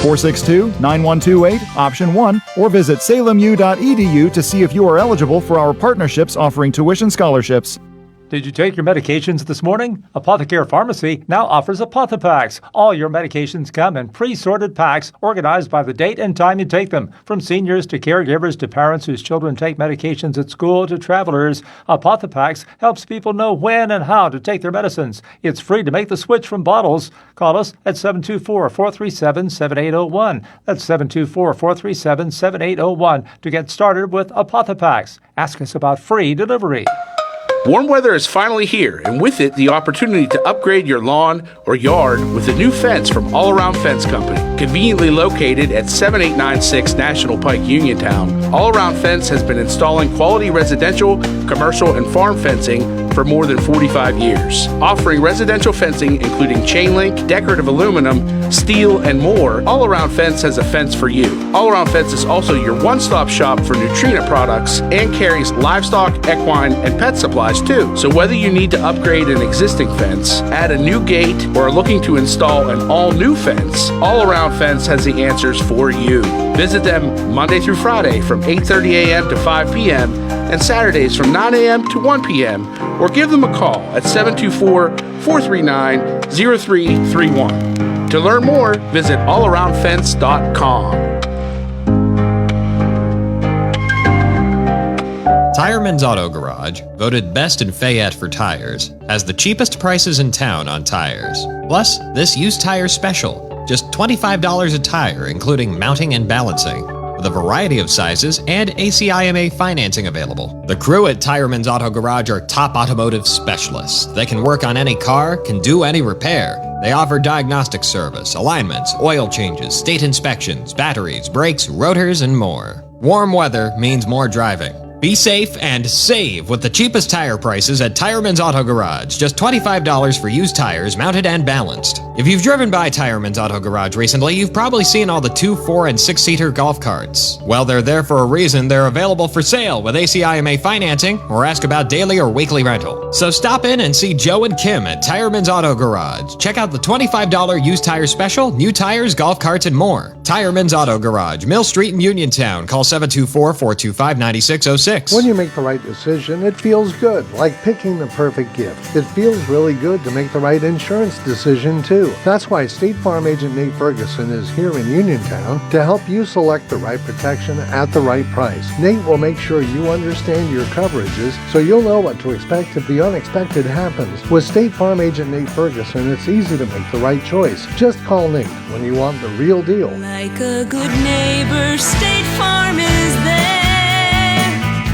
462-9128, option 1, or visit salemu.edu to see if you are eligible for our partnerships offering tuition scholarships. Did you take your medications this morning? Apothecare Pharmacy now offers ApothePacks. All your medications come in pre-sorted packs organized by the date and time you take them. From seniors to caregivers to parents whose children take medications at school to travelers, ApothePacks helps people know when and how to take their medicines. It's free to make the switch from bottles. Call us at 724-437-7801. That's 724-437-7801 to get started with ApothePacks. Ask us about free delivery. Warm weather is finally here, and with it, the opportunity to upgrade your lawn or yard with a new fence from All Around Fence Company. Conveniently located at 7896 National Pike, Uniontown, All Around Fence has been installing quality residential, commercial, and farm fencing for more than 45 years. Offering residential fencing including chain link, decorative aluminum, steel, and more, All Around Fence has a fence for you. All Around Fence is also your one-stop shop for Nutrient products and carries livestock, equine, and pet supplies too. So whether you need to upgrade an existing fence, add a new gate, or are looking to install an all-new fence, All Around Fence has the answers for you. Visit them Monday through Friday from 8:30 a.m. to 5 p.m. and Saturdays from 9 a.m. to 1 p.m. or give them a call at 724-439-0331. To learn more, visit allaroundfence.com. Tireman's Auto Garage, voted best in Fayette for tires, has the cheapest prices in town on tires. Plus, this used tire special, just $25 a tire, including mounting and balancing, with a variety of sizes and ACIMA financing available. The crew at Tireman's Auto Garage are top automotive specialists. They can work on any car, can do any repair. They offer diagnostic service, alignments, oil changes, state inspections, batteries, brakes, rotors, and more. Warm weather means more driving. Be safe and save with the cheapest tire prices at Tireman's Auto Garage. Just $25 for used tires, mounted and balanced. If you've driven by Tireman's Auto Garage recently, you've probably seen all the 2-, 4-, and 6-seater golf carts. Well, they're there for a reason. They're available for sale with ACIMA financing, or ask about daily or weekly rental. So stop in and see Joe and Kim at Tireman's Auto Garage. Check out the $25 used tire special, new tires, golf carts, and more. Tireman's Auto Garage, Mill Street in Uniontown. Call 724-425-9606. When you make the right decision, it feels good, like picking the perfect gift. It feels really good to make the right insurance decision, too. That's why State Farm Agent Nate Ferguson is here in Uniontown to help you select the right protection at the right price. Nate will make sure you understand your coverages so you'll know what to expect if the unexpected happens. With State Farm Agent Nate Ferguson, it's easy to make the right choice. Just call Nate when you want the real deal. Like a good neighbor, State Farm is there.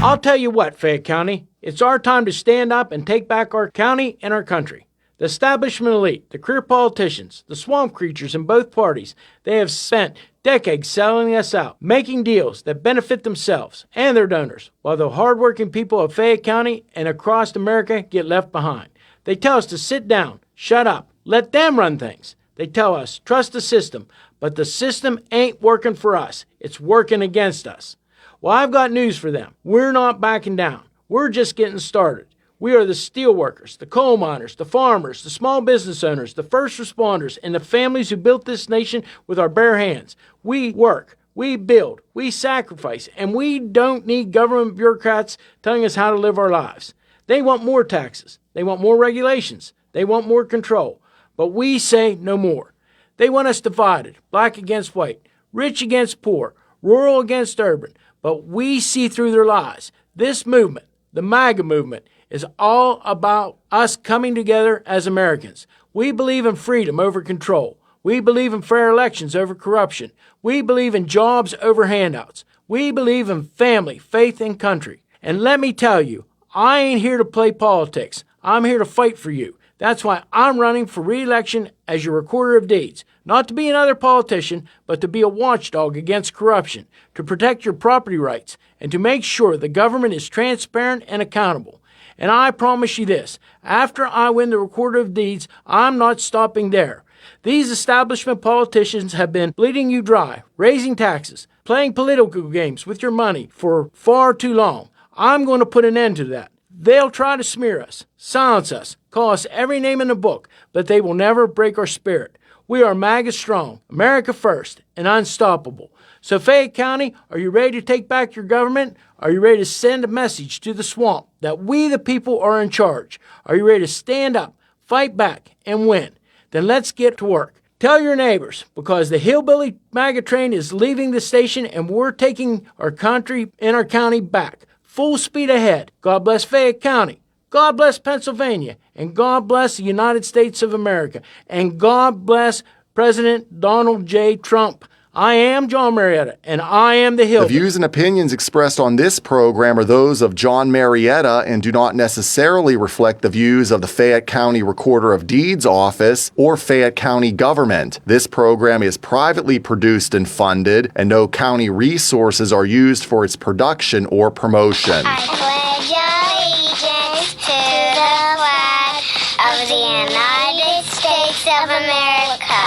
I'll tell you what, Fayette County, it's our time to stand up and take back our county and our country. The establishment elite, the career politicians, the swamp creatures in both parties, they have spent decades selling us out, making deals that benefit themselves and their donors, while the hardworking people of Fayette County and across America get left behind. They tell us to sit down, shut up, let them run things. They tell us, trust the system, but the system ain't working for us. It's working against us. Well, I've got news for them. We're not backing down. We're just getting started. We are the steel workers, the coal miners, the farmers, the small business owners, the first responders, and the families who built this nation with our bare hands. We work, we build, we sacrifice, and we don't need government bureaucrats telling us how to live our lives. They want more taxes. They want more regulations. They want more control. But we say no more. They want us divided, black against white, rich against poor, rural against urban. But we see through their lies. This movement, the MAGA movement, is all about us coming together as Americans. We believe in freedom over control. We believe in fair elections over corruption. We believe in jobs over handouts. We believe in family, faith, and country. And let me tell you, I ain't here to play politics. I'm here to fight for you. That's why I'm running for re-election as your recorder of deeds. Not to be another politician, but to be a watchdog against corruption, to protect your property rights, and to make sure the government is transparent and accountable. And I promise you this, after I win the recorder of deeds, I'm not stopping there. These establishment politicians have been bleeding you dry, raising taxes, playing political games with your money for far too long. I'm going to put an end to that. They'll try to smear us, silence us, call us every name in the book, but they will never break our spirit. We are MAGA strong, America first, and unstoppable. So Fayette County, are you ready to take back your government? Are you ready to send a message to the swamp that we the people are in charge? Are you ready to stand up, fight back, and win? Then let's get to work. Tell your neighbors, because the Hillbilly MAGA train is leaving the station and we're taking our country and our county back. Full speed ahead. God bless Fayette County. God bless Pennsylvania. And God bless the United States of America. And God bless President Donald J. Trump. I am John Marietta, and I am the Hillbilly. The views and opinions expressed on this program are those of John Marietta and do not necessarily reflect the views of the Fayette County Recorder of Deeds Office or Fayette County government. This program is privately produced and funded, and no county resources are used for its production or promotion. I pledge allegiance to the flag of the United States of America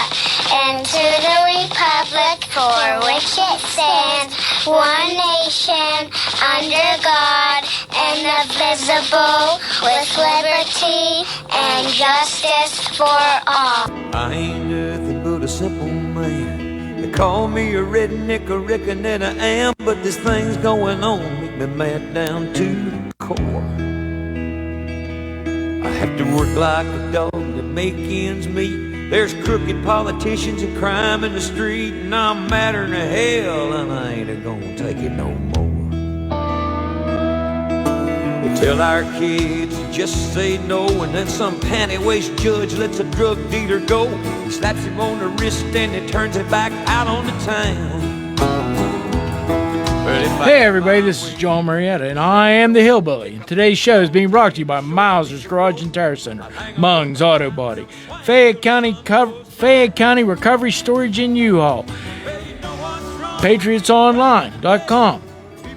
and to the republic for which it stands, one nation, under God, indivisible, with liberty and justice for all. I ain't nothing but a simple man. They call me a redneck, I reckon that I am, but this thing's going on, make me mad down to the core. I have to work like a dog to make ends meet. There's crooked politicians and crime in the street, and I'm madder than hell, and I ain't gonna take it no more. We tell our kids to just say no, and then some panty-waist judge lets a drug dealer go. He slaps him on the wrist and he turns it back out on the town. Hey everybody, this is John Marietta, and I am the Hillbilly. Today's show is being brought to you by Mauser's Garage and Tire Center, Mung's Auto Body, Fayette County Recovery Storage and U-Haul, PatriotsOnline.com,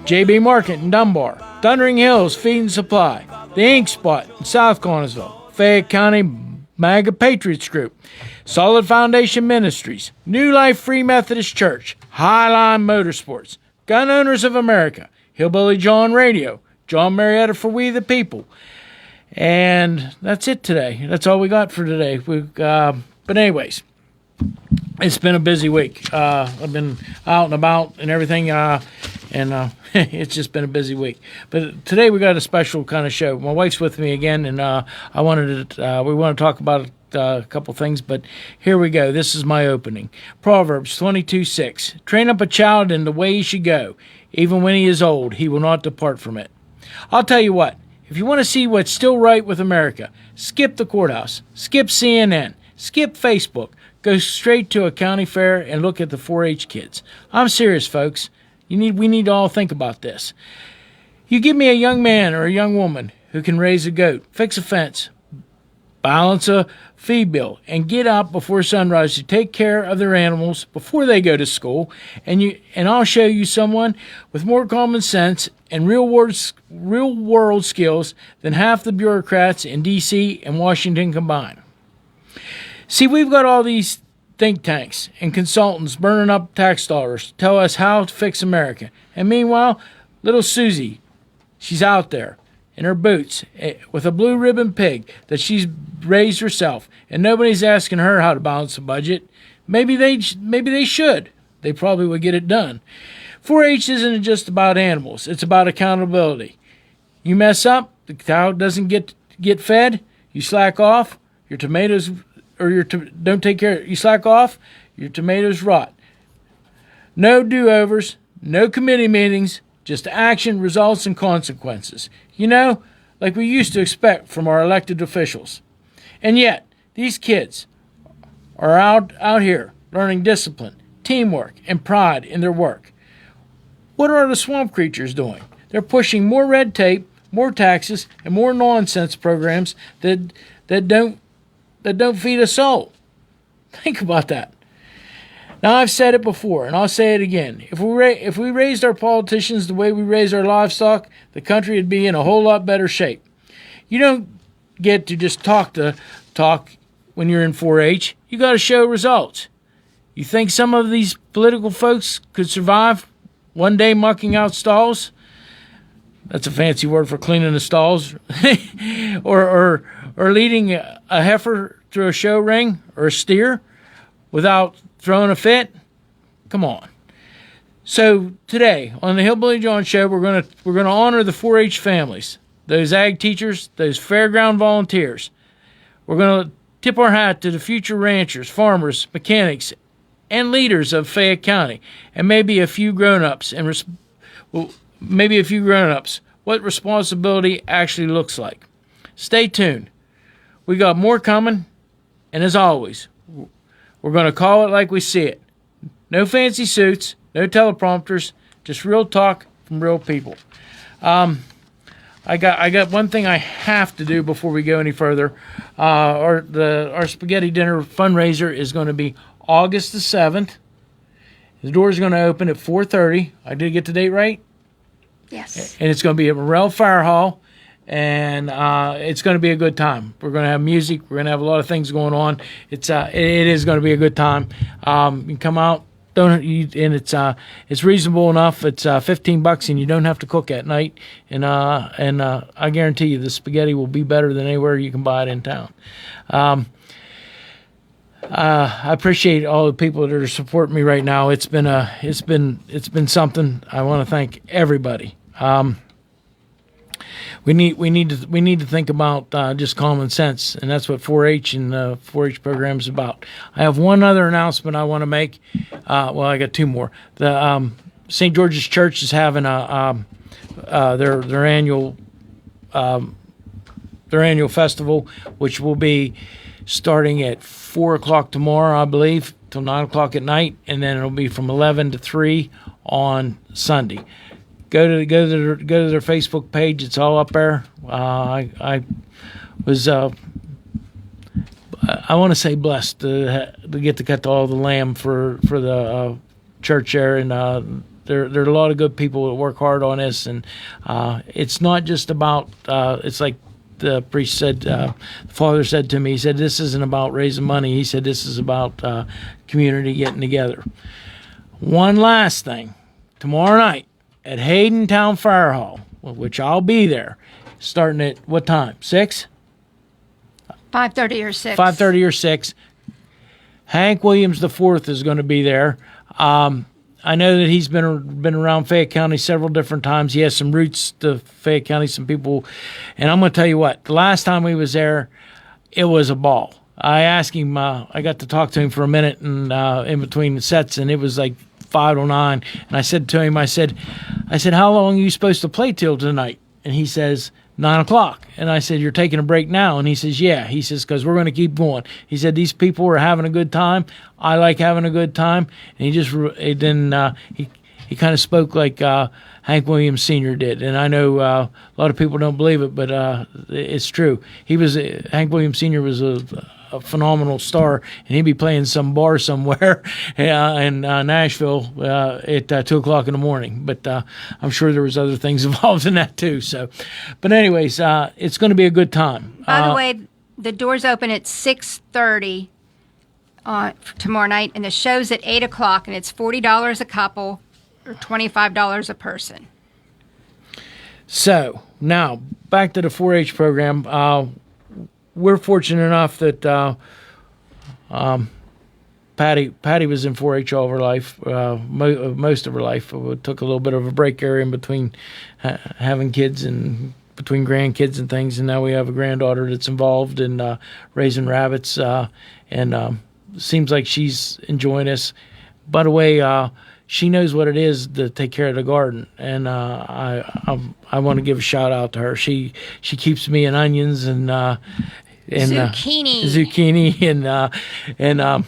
JB Market in Dunbar, Thundering Hills Feed and Supply, The Ink Spot in South Connersville, Fayette County MAGA Patriots Group, Solid Foundation Ministries, New Life Free Methodist Church, Highline Motorsports, Gun Owners of America, Hillbilly Jon Radio, John Marietta for We the People. And that's it today. That's all we got for today. But anyways, it's been a busy week. I've been out and about and everything, and it's just been a busy week. But today we got a special kind of show. My wife's with me again, and we want to talk about a couple things, but here we go. This is my opening. Proverbs 22:6. Train up a child in the way he should go. Even when he is old, he will not depart from it. I'll tell you what. If you want to see what's still right with America, skip the courthouse, skip CNN, skip Facebook, go straight to a county fair and look at the 4-H kids. I'm serious, folks. We need to all think about this. You give me a young man or a young woman who can raise a goat, fix a fence, balance a feed bill, and get out before sunrise to take care of their animals before they go to school, and I'll show you someone with more common sense and real world skills than half the bureaucrats in D.C. and Washington combined. See, we've got all these think tanks and consultants burning up tax dollars to tell us how to fix America, and meanwhile, little Susie, she's out there in her boots with a blue ribbon pig that she's raised herself, and nobody's asking her how to balance the budget. Maybe they should. They probably would get it done. 4-H isn't just about animals. It's about accountability. You mess up, the cow doesn't get fed, you slack off, your tomatoes, or don't take care, you slack off, your tomatoes rot. No do-overs, no committee meetings, just action, results, and consequences. You know, like we used to expect from our elected officials. And yet, these kids are out here learning discipline, teamwork, and pride in their work. What are the swamp creatures doing? They're pushing more red tape, more taxes, and more nonsense programs that don't feed a soul. Think about that. Now, I've said it before, and I'll say it again. If we raised our politicians the way we raise our livestock, the country would be in a whole lot better shape. You don't get to just talk when you're in 4-H. You got to show results. You think some of these political folks could survive one day mucking out stalls? That's a fancy word for cleaning the stalls. or leading a heifer through a show ring or a steer, without throwing a fit? Come on. So today on the Hillbilly Jon Show, we're gonna honor the 4-H families, those ag teachers, those fairground volunteers. We're gonna tip our hat to the future ranchers, farmers, mechanics, and leaders of Fayette County, and maybe a few grown-ups what responsibility actually looks like. Stay tuned. We got more coming, and as always, we're going to call it like we see it. No fancy suits, no teleprompters, just real talk from real people. I got one thing I have to do before we go any further. Our spaghetti dinner fundraiser is going to be August the 7th. The door is going to open at 4:30. I did get the date right? Yes. And it's going to be at Morrell Fire Hall, and it's going to be a good time. We're going to have music. We're going to have a lot of things going on. It is going to be a good time. You can come out. It's reasonable enough. It's $15, and you don't have to cook at night. And I guarantee you, the spaghetti will be better than anywhere you can buy it in town. I appreciate all the people that are supporting me right now. It's been something. I want to thank everybody. We need to think about just common sense, and that's what 4-H and the 4-H program is about. I have one other announcement I want to make. I got two more. The St. George's Church is having their annual festival, which will be starting at 4 o'clock tomorrow, I believe, till 9 o'clock at night, and then it'll be from 11 to 3 on Sunday. Go to their Facebook page. It's all up there. I was I want to say blessed to get to cut all the lamb for the church there, and there are a lot of good people that work hard on this, and it's not just about it's like the priest said, the father said to me, he said, this isn't about raising money. He said, this is about community getting together. One last thing. Tomorrow night at Hayden Town Fire Hall, which I'll be there, starting at what time? 6? 5:30 or 6. 5:30 or 6. Hank Williams IV is going to be there. I know that he's been around Fayette County several different times. He has some roots to Fayette County, some people. And I'm going to tell you what, the last time we was there, it was a ball. I asked him, I got to talk to him for a minute and in between the sets, and it was like 5:09. And I said to him, I said, how long are you supposed to play till tonight? And he says, 9 o'clock. And I said, you're taking a break now? And he says, yeah. He says, because we're going to keep going. He said, these people are having a good time. I like having a good time. And he kind of spoke like Hank Williams Sr. did. And I know a lot of people don't believe it, but it's true. Hank Williams Sr. was a phenomenal star, and he'd be playing some bar somewhere in Nashville at 2 o'clock in the morning. But I'm sure there was other things involved in that too. So, but anyways, it's going to be a good time. By the way, the doors open at 6:30 tomorrow night, and the show's at 8 o'clock, and it's $40 a couple or $25 a person. So now back to the 4-H program. We're fortunate enough that Patty was in 4-H all of her life, most of her life. We took a little bit of a break area in between having kids and between grandkids and things, and now we have a granddaughter that's involved in raising rabbits, and seems like she's enjoying this. By the way, she knows what it is to take care of the garden, and I want to give a shout out to her. She keeps me in onions and zucchini and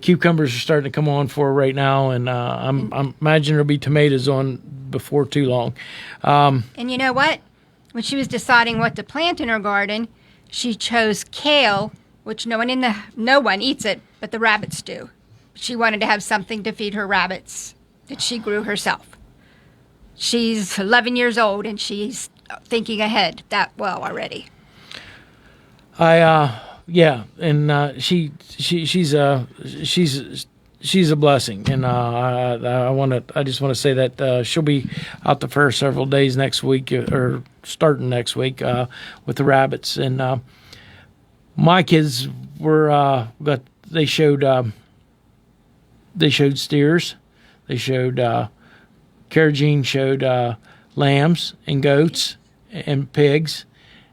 cucumbers are starting to come on for her right now, and I'm imagining there'll be tomatoes on before too long. And you know what? When she was deciding what to plant in her garden, she chose kale, which no one eats it, but the rabbits do. She wanted to have something to feed her rabbits that she grew herself. She's 11 years old, and she's thinking ahead that well already. She's a blessing, and I just want to say that she'll be out the first several days next week, or starting next week, with the rabbits. And my kids got they showed steers. They showed Caragene showed lambs and goats and pigs,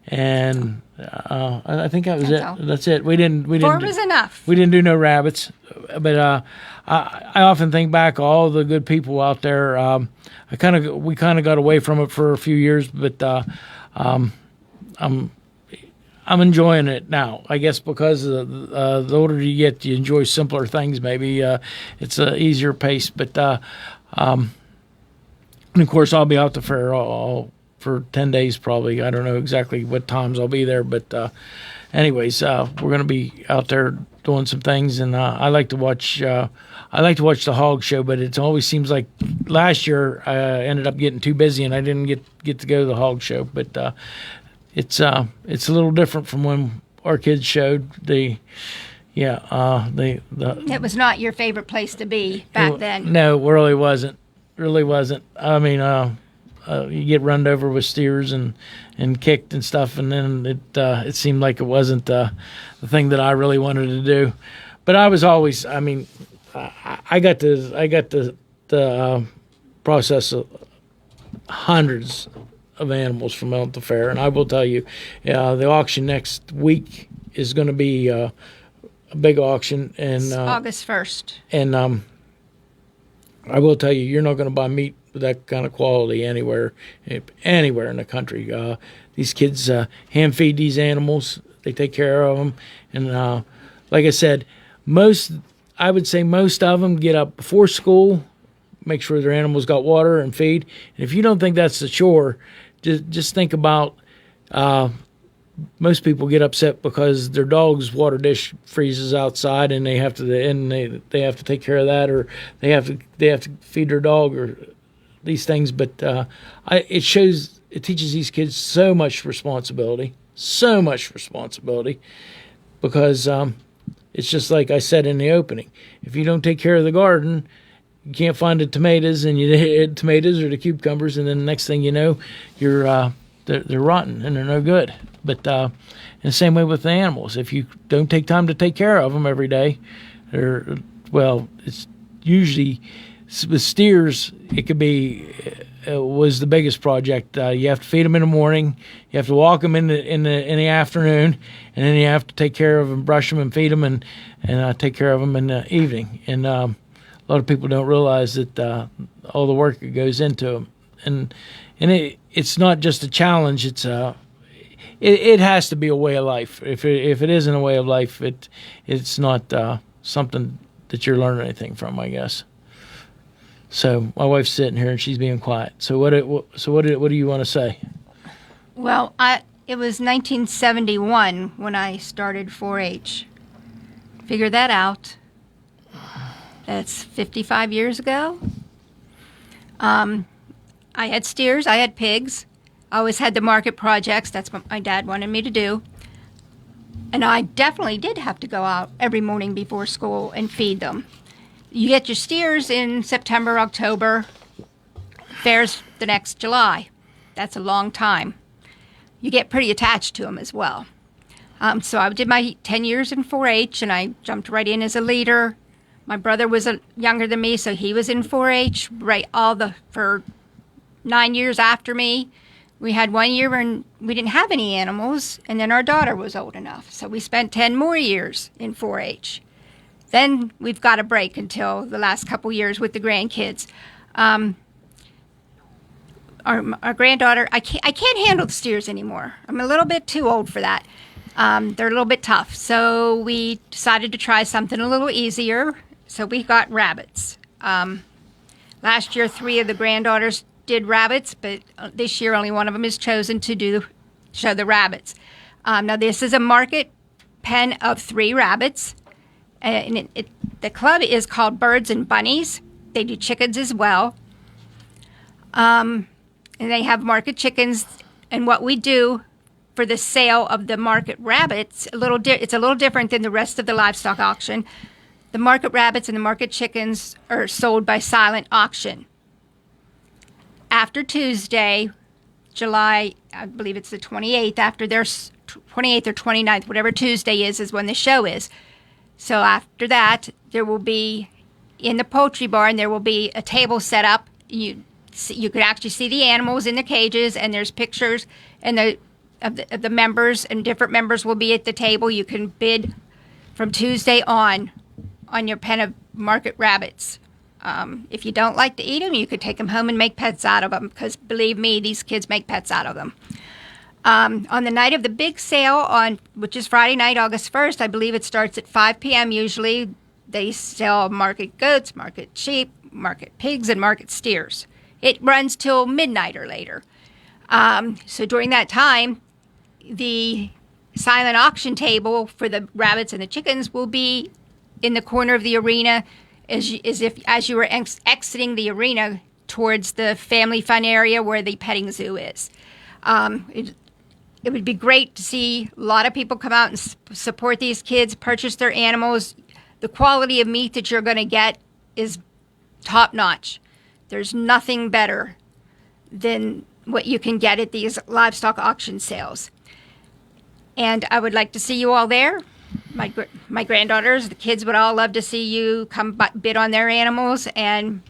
and I think that was it. That's it. We didn't. Four was enough. We didn't do no rabbits, but I often think back all the good people out there. We kind of got away from it for a few years, but I'm enjoying it now. I guess because the older you get, you enjoy simpler things. Maybe it's an easier pace, but and of course I'll be out the fair all for 10 days probably. I don't know exactly what times I'll be there, but anyways, we're going to be out there doing some things, and I like to watch. I like to watch the hog show, but it always seems like last year I ended up getting too busy and I didn't get to go to the hog show. But it's a little different from when our kids showed. It was not your favorite place to be back then. No, it really wasn't. I mean, you get run over with steers and kicked and stuff, and then it seemed like it wasn't the thing that I really wanted to do. But I was always, I mean, I got to process hundreds of animals from out at the fair, and I will tell you, the auction next week is going to be a big auction, and it's August 1st. And I will tell you, you're not going to buy meat with that kind of quality anywhere in the country. These kids hand feed these animals; they take care of them, and like I said, I would say most of them get up before school, make sure their animals got water and feed. And if you don't think that's the chore, just think about most people get upset because their dog's water dish freezes outside, and they have to take care of that, or they have to feed their dog, or these things. But it teaches these kids so much responsibility, because it's just like I said in the opening. If you don't take care of the garden, you can't find the tomatoes, and you tomatoes or the cucumbers, and then the next thing you know, they're rotten and they're no good. But in the same way with the animals, if you don't take time to take care of them every day, it's usually with steers. It could be was the biggest project. You have to feed them in the morning, you have to walk them in the afternoon, and then you have to take care of them, brush them, and feed them, and take care of them in the evening. And a lot of people don't realize that all the work that goes into them, and it's not just a challenge. It has to be a way of life. If it isn't a way of life, it's not something that you're learning anything from, I guess. So my wife's sitting here and she's being quiet. So what do you want to say? Well, it was 1971 when I started 4-H. Figure that out. That's 55 years ago. I had steers, I had pigs. I always had the market projects. That's what my dad wanted me to do. And I definitely did have to go out every morning before school and feed them. You get your steers in September, October. Fairs the next July. That's a long time. You get pretty attached to them as well. So I did my 10 years in 4-H, and I jumped right in as a leader. My brother was younger than me, so he was in 4-H for 9 years after me. We had 1 year when we didn't have any animals, and then our daughter was old enough. So we spent 10 more years in 4-H. Then we've got a break until the last couple years with the grandkids. Our granddaughter, I can't handle the steers anymore. I'm a little bit too old for that. They're a little bit tough. So we decided to try something a little easier. So we got rabbits. Last year, 3 of the granddaughters did rabbits, but this year only one of them is chosen to show the rabbits. Now this is a market pen of 3 rabbits. And the club is called Birds and Bunnies. They do chickens as well. And they have market chickens. And what we do for the sale of the market rabbits, it's a little different than the rest of the livestock auction. The market rabbits and the market chickens are sold by silent auction. After Tuesday, July, I believe it's the 28th, after their 28th or 29th, whatever Tuesday is when the show is. So after that, there will be, in the poultry barn, there will be a table set up. You could actually see the animals in the cages, and there's pictures and of the members, and different members will be at the table. You can bid from Tuesday on your pen of market rabbits. If you don't like to eat them, you could take them home and make pets out of them, because believe me, these kids make pets out of them. On the night of the big sale, which is Friday night, August 1st, I believe it starts at 5 p.m. usually. They sell market goats, market sheep, market pigs, and market steers. It runs till midnight or later. So during that time, the silent auction table for the rabbits and the chickens will be in the corner of the arena, as you were exiting the arena towards the family fun area where the petting zoo is. It would be great to see a lot of people come out and support these kids, purchase their animals. The quality of meat that you're going to get is top-notch. There's nothing better than what you can get at these livestock auction sales. And I would like to see you all there. My granddaughters, the kids would all love to see you come bid on their animals and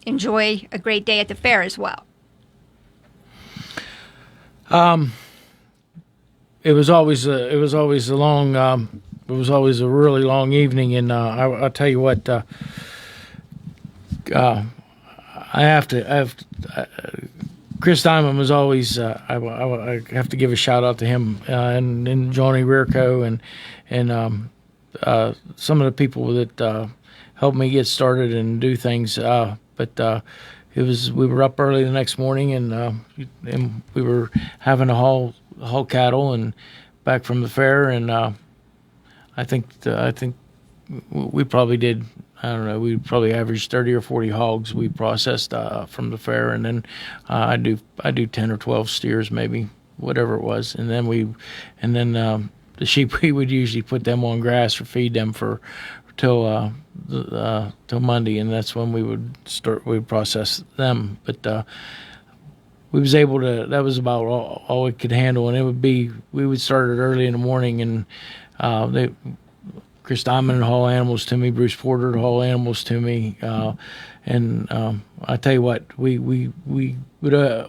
enjoy a great day at the fair as well. It was always a really long evening, and I'll tell you what. Chris Diamond was always. I have to give a shout out to him and Johnny Rearco and some of the people that helped me get started and do things. But we were up early the next morning, and we were having to haul cattle and back from the fair, and I think we probably did. I don't know. We probably averaged 30 or 40 hogs we processed from the fair, and then I do 10 or 12 steers, maybe, whatever it was, and then the sheep, we would usually put them on grass or feed them till Monday, and that's when we would process them. But we was able to. That was about all we could handle, and we would start it early in the morning, and Chris Diamond would haul animals to me, Bruce Porter would haul animals to me, and I tell you what, we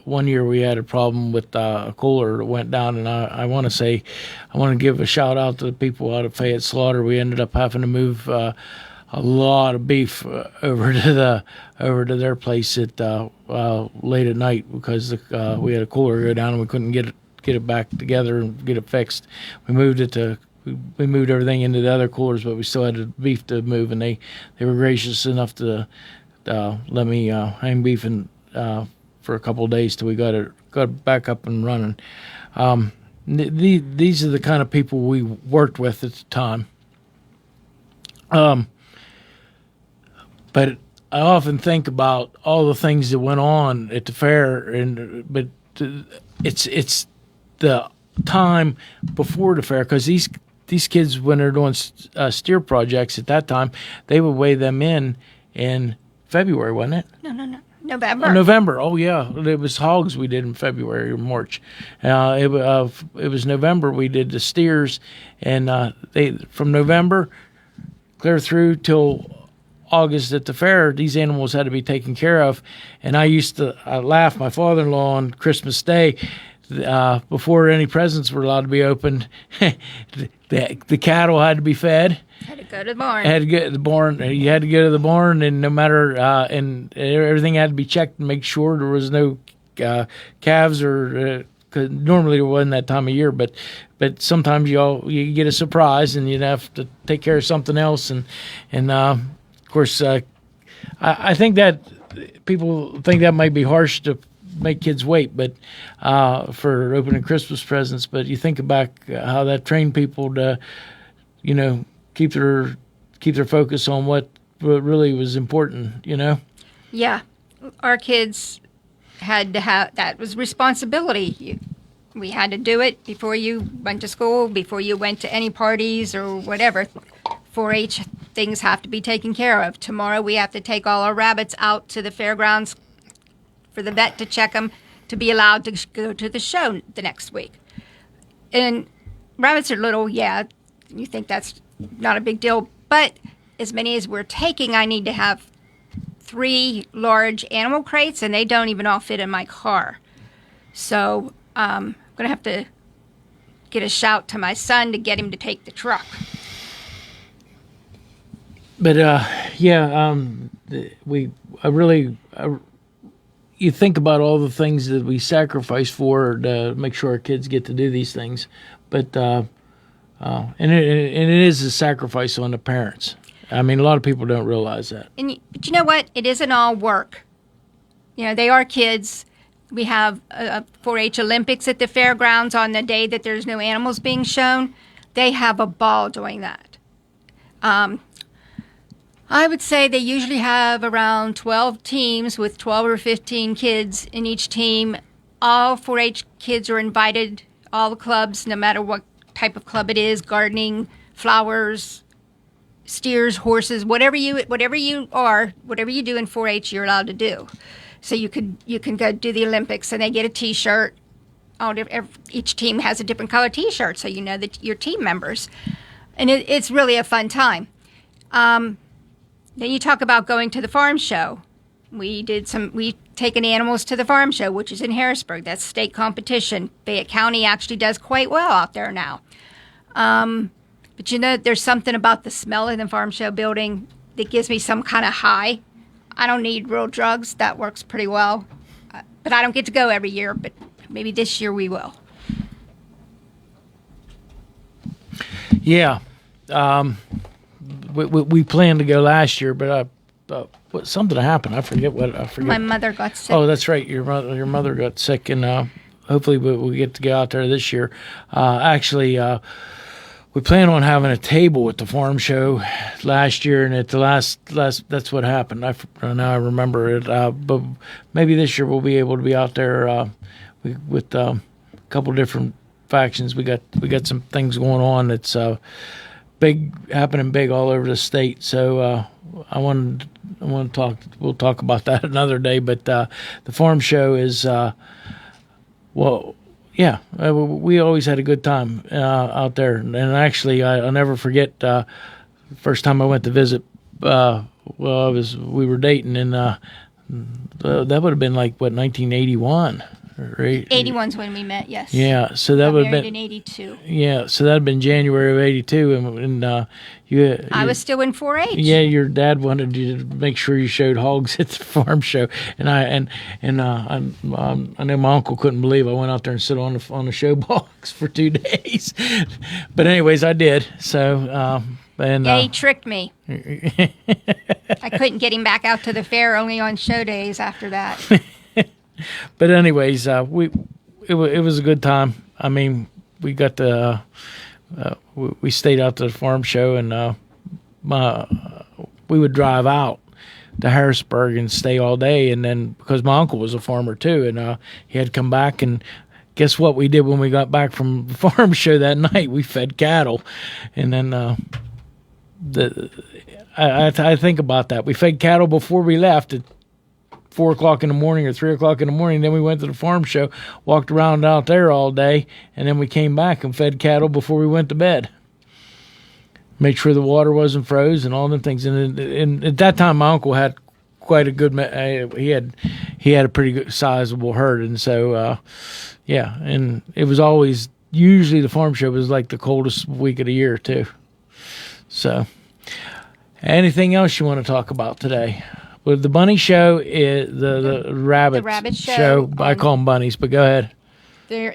one year we had a problem with a cooler that went down, and I want to give a shout out to the people out of Fayette Slaughter. We ended up having to move a lot of beef over to their place at late at night because we had a cooler go down and we couldn't get it back together and get it fixed. We moved everything into the other coolers, but we still had the beef to move, and they were gracious enough to let me hang beef for a couple of days till we got it back up and running. These are the kind of people we worked with at the time. But I often think about all the things that went on at the fair, but it's the time before the fair, because these kids, when they're doing steer projects at that time, they would weigh them in February, wasn't it? No. November. November. Oh yeah, it was hogs we did in February or March. It was November we did the steers, and from November clear through till August at the fair, these animals had to be taken care of. And I used to laugh. My father-in-law on Christmas Day, before any presents were allowed to be opened, the cattle had to be fed. Had to go to the barn. Had to go to the barn. You had to go to the barn, and no matter and everything had to be checked to make sure there was no calves or. Cause normally it wasn't that time of year, but sometimes you get a surprise and you'd have to take care of something else, and of course I think that people think that might be harsh to make kids wait, but for opening Christmas presents. But you think about how that trained people to, keep their focus on what really was important. Yeah, our kids had to have, that was responsibility. We had to do it before you went to school, before you went to any parties or whatever. 4-H things have to be taken care of. Tomorrow we have to take all our rabbits out to the fairgrounds for the vet to check them to be allowed to go to the show the next week. And rabbits are little, yeah. You think that's not a big deal. But as many as we're taking, I need to have 3 large animal crates, and they don't even all fit in my car. So I'm going to have to get a shout to my son to get him to take the truck. But you think about all the things that we sacrifice for to make sure our kids get to do these things, but and it is a sacrifice on the parents. I mean, a lot of people don't realize that. But you know what? It isn't all work. They are kids. We have a 4-H Olympics at the fairgrounds on the day that there's no animals being shown. They have a ball doing that. I would say they usually have around 12 teams with 12 or 15 kids in each team. All 4-H kids are invited, all the clubs, no matter what type of club it is, gardening, flowers, steers, horses, whatever you do in 4-H, you're allowed to do. So you can go do the Olympics, and they get a T-shirt. Each team has a different color T-shirt, so you know that your team members, and it's really a fun time. Then you talk about going to the farm show. We've taken animals to the farm show, which is in Harrisburg. That's state competition. Fayette County actually does quite well out there now. But there's something about the smell in the farm show building that gives me some kind of high. I don't need real drugs. That works pretty well. But I don't get to go every year, but maybe this year we will. Yeah. We planned to go last year, but something happened. I forget. My mother got sick. Oh, that's right. Your mother got sick, and hopefully we'll get to get out there this year. We plan on having a table at the farm show last year, and at the last that's what happened. Now I remember it. But maybe this year we'll be able to be out there with a couple different factions. We got some things going on that's happening big all over the state. So I want to talk. We'll talk about that another day. But the farm show is yeah, we always had a good time out there. And actually, I'll never forget the first time I went to visit. We were dating, and that would have been like 1981. Right? 81's when we met, yes. Yeah, so that would have been in 82. Yeah, so that had been January of 82, and I was still in 4-H. Yeah, your dad wanted you to make sure you showed hogs at the farm show, and I know my uncle couldn't believe I went out there and sit on the show box for 2 days, but anyways, I did. So. He tricked me. I couldn't get him back out to the fair, only on show days after that. But anyways, it was a good time. I mean, we got we stayed out to the farm show, and we would drive out to Harrisburg and stay all day. And then because my uncle was a farmer too, and he had come back, and guess what we did when we got back from the farm show that night? We fed cattle, and then I think about that. We fed cattle before we left at 4 o'clock in the morning or 3 o'clock in the morning. Then we went to the farm show, walked around out there all day, and then we came back and fed cattle before we went to bed. Made sure the water wasn't froze and all them things. And at that time, my uncle had quite a good. He had a pretty good sizable herd, and so yeah. And it was always usually the farm show was like the coldest week of the year too. So, anything else you want to talk about today? Well, the bunny show is the rabbit show. I call them bunnies, but go ahead.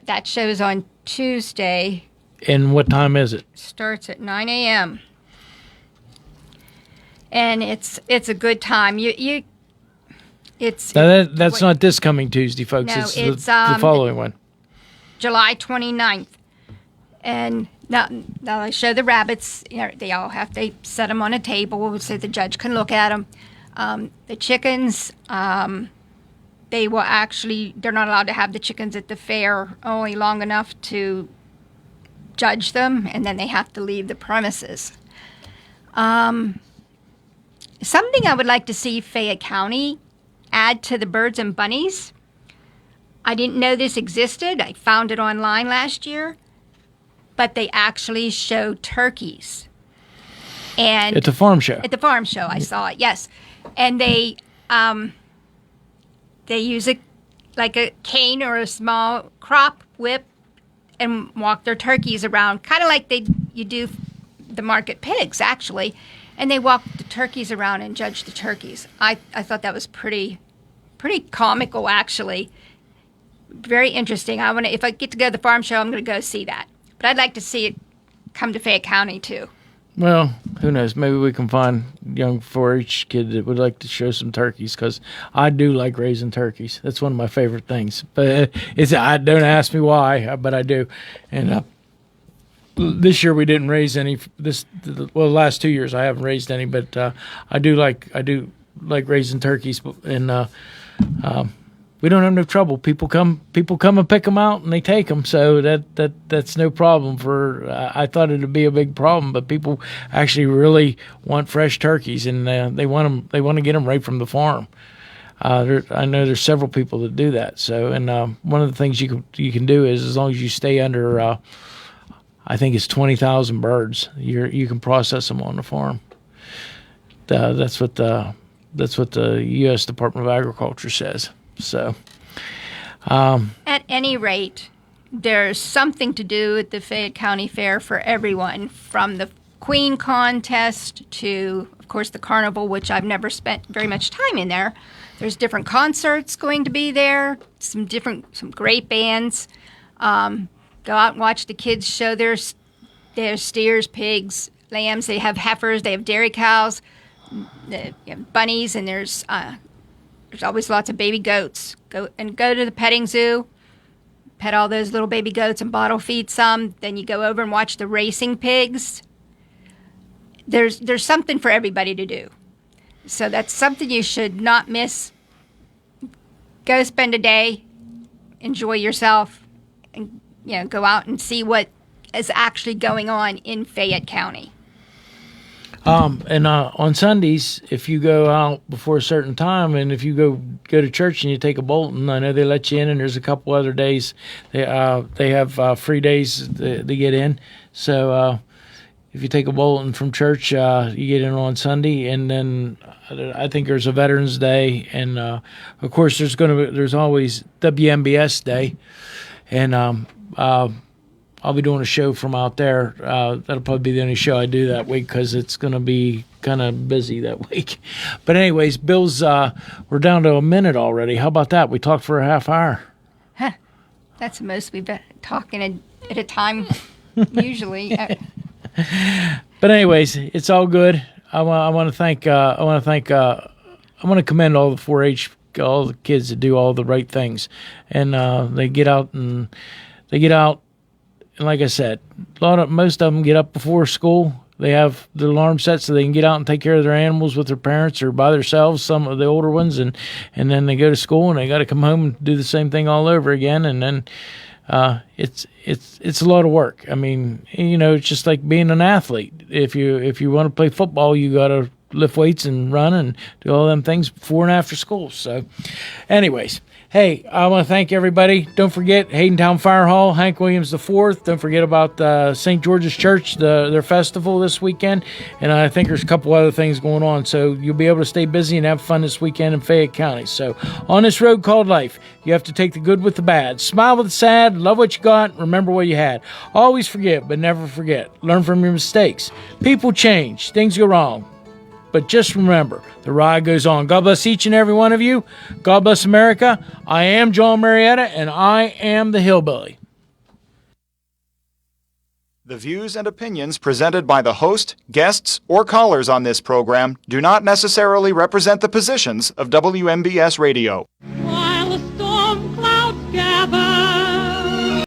That show's on Tuesday. And what time is it? Starts at 9 a.m. And it's a good time. That's not this coming Tuesday, folks. No, it's the following one. July 29th. And now they show the rabbits. They set them on a table so the judge can look at them. The chickens, they're not allowed to have the chickens at the fair only long enough to judge them, and then they have to leave the premises. Something I would like to see Fayette County add to the birds and bunnies. I didn't know this existed. I found it online last year, but they actually show turkeys. And at the farm show. At the farm show, I saw it. Yes, and they use a cane or a small crop whip and walk their turkeys around, kind of like you do the market pigs, actually. And they walk the turkeys around and judge the turkeys. I thought that was pretty comical, actually. Very interesting. If I get to go to the farm show, I'm going to go see that. But I'd like to see it come to Fayette County too. Well, who knows? Maybe we can find a young 4-H kid that would like to show some turkeys, because I do like raising turkeys. That's one of my favorite things. But don't ask me why, but I do. And this year we didn't raise any. The last 2 years I haven't raised any, but I do like raising turkeys, and we don't have no trouble. People come and pick them out, and they take them. So that's no problem. I thought it'd be a big problem, but people actually really want fresh turkeys, and they want to get them right from the farm. I know there's several people that do that. So, and one of the things you can do is, as long as you stay under, I think it's 20,000 birds, you can process them on the farm. That's what the U.S. Department of Agriculture says. So, at any rate, there's something to do at the Fayette County Fair for everyone, from the Queen contest to, of course, the carnival, which I've never spent very much time in there. There's different concerts going to be there, some great bands. Go out and watch the kids show their steers, pigs, lambs. They have heifers. They have dairy cows, they have bunnies, and there's always lots of baby goats. Go to the petting zoo, pet all those little baby goats and bottle feed some. Then you go over and watch the racing pigs. There's something for everybody to do. So that's something you should not miss. Go spend a day, enjoy yourself, and go out and see what is actually going on in Fayette County. And on Sundays, if you go out before a certain time, and if you go to church and you take a Bolton, I know they let you in, and there's a couple other days they have free days to get in. So if you take a Bolton from church, you get in on Sunday, and then I think there's a Veterans Day, and of course there's always WMBS Day, and I'll be doing a show from out there. That'll probably be the only show I do that week, because it's going to be kind of busy that week. But anyways, Bill's, we're down to a minute already. How about that? We talked for a half hour. Huh. That's the most we've been talking at a time usually. But anyways, it's all good. I want to commend all the 4-H, all the kids that do all the right things, and they get out. And like I said, most of them get up before school. They have the alarm set so they can get out and take care of their animals with their parents or by themselves, some of the older ones, and then they go to school and they got to come home and do the same thing all over again. And then it's a lot of work. I mean, it's just like being an athlete. If you want to play football, you got to lift weights and run and do all them things before and after school. So, anyways. Hey, I want to thank everybody. Don't forget Haydentown Fire Hall, Hank Williams IV. Don't forget about St. George's Church, their festival this weekend. And I think there's a couple other things going on. So you'll be able to stay busy and have fun this weekend in Fayette County. So on this road called life, you have to take the good with the bad. Smile with the sad. Love what you got. Remember what you had. Always forgive, but never forget. Learn from your mistakes. People change. Things go wrong. But just remember, the ride goes on. God bless each and every one of you. God bless America. I am John Marietta, and I am the Hillbilly. The views and opinions presented by the host, guests, or callers on this program do not necessarily represent the positions of WMBS Radio.